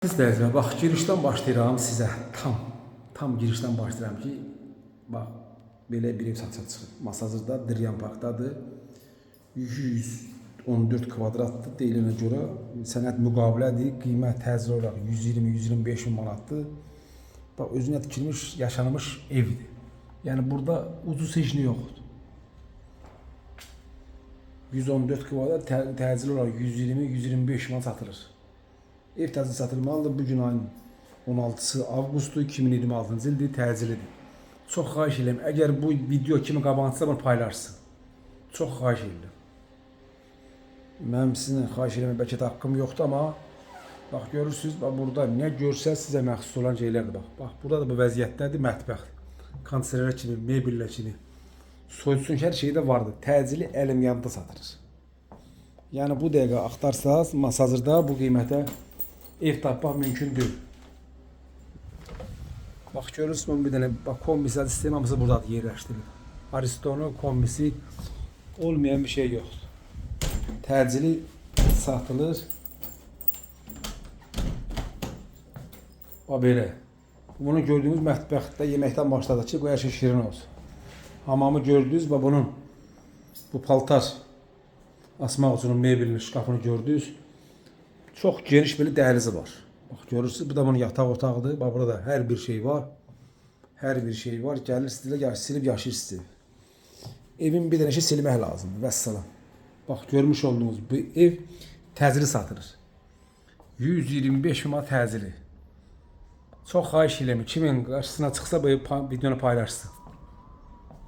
İstəyəcəm, bax girişdən başlayıram sizə. Tam girişdən başlayıram ki, bax belə bir ev satışa çıxıb. Masazırda Dıryan Parkdadır. 114 kvadratdır. Deyilənə görə sənəd müqavilədir. Qiymət həzr olaraq 120-125 min manatdır. Bax özünə tikilmiş, yaşanmış evdir. Yəni burada ucuz heç nə yoxdur. 114 kvadrat təcil olaraq 120-125 manat satılır. Ev təzə satılmalıdır. Bugün ayın 16-sı avqustdur 2026-cı ildir, təcilidir. Çox xahiş edirəm, əgər bu video kimi qabağınızda bunu paylarsın. Çox xahiş edirəm. Mənim sizinlə xahiş edirəm, bəlkə də haqqım yoxdur, amma bax görürsünüz, bax burada nə görsəz sizə məxsus olan şeylərdir. Bax burada da bu vəziyyətdədir, mətbəx. Konservə kimi, mebellə kimi, soyusun hər şey də vardır. Təcili əlim yanında satılır. Yəni bu dəqiqə axtarsanız, masazırda bu qiymətə ev tapmaq mümkün deyil. Bax görürsünüz, bir dənə kombisi sistemi hamısı buradadır yerləşdirilib. Aristonu kombisi olmayan bir şey yoxdur. Təcili satılır. Bax belə. Bunu gördüyümüz mətbəxdə yeməkdən başladı ki, bu hər şey şirin olsun. Hamamı gördünüz, bax bunun bu paltar asmaq üçün mebelini, şkafını gördünüz. Çox geniş bir dəhlizi var. Bax görürsünüz, bu da bunun yataq otağıdır. Bax burada hər bir şey var. Hər bir şey var. Gəlir sizə silib yaşayırsınız. Evin bir dənə şey silmək lazımdır. Vəssalam. Bax görmüş olduğunuz bu ev təcili satılır. 125 min manat təcili. Çox xahiş edirəm, kimin qarşısına çıxsa bu videonu paylaşsın.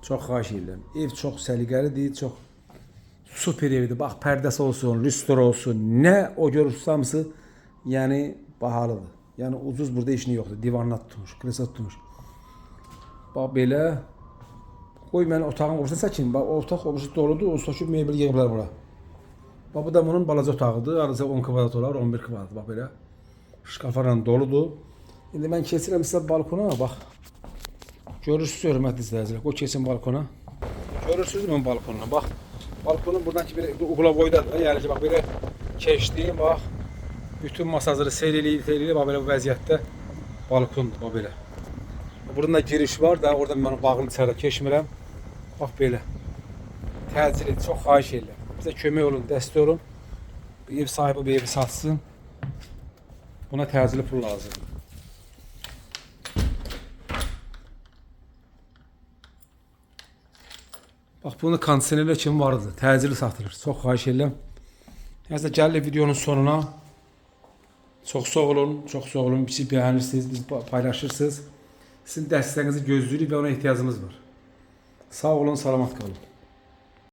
Çox xahiş edirəm. Ev çox səliqəlidir, çox super evdir. Bax pərdəsi olsun, lüstr olsun, nə o görürsünüz hamısı, yəni bahalıdır. Yəni ucuz burada heç nə yoxdur. Divanla tutmuş, kreslo tutmuş. Bax belə. Qoy mən otağın olursa çəkin. Bax o otaq olursa doludur, olsa ki mebel yığıblar bura. Bax bu da bunun balaca otağıdır. Arası 10 kvadrat olar, 11 kvadrat. Bax belə. Şkafalarla doludur. İndi mən keçirəm sizə balkona, bax. Görürsünüz hörmətli izləyicilər. Qoy keçin balkona. Görürsünüz mü balkonuna? Bax. Balkonun buradan ki bir uğula boydadır. Yəni ki bax belə keçdi, bax. Bütün masazları seyr eləyir, bax belə bu vəziyyətdə balkondur, bax belə. Buradan da giriş var da, oradan mən bağın içəridə keçmirəm. Bax belə. Təcili çox xahiş edirəm. Bizə kömək olun, dəstək olun. Ev sahibi bir evi satsın. Buna təcili pul lazımdır. Bax bunu kondisionerlər kimi vardı. Təcili satılır. Çox xahiş edirəm. Hətta gəlir videonun sonuna. Çox sağ olun, çox sağ olun. Bizi bəyənirsiniz, bizi paylaşırsınız. Sizin dəstəyinizi gözləyirik və ona ehtiyacımız var. Sağ olun, salamat qalın.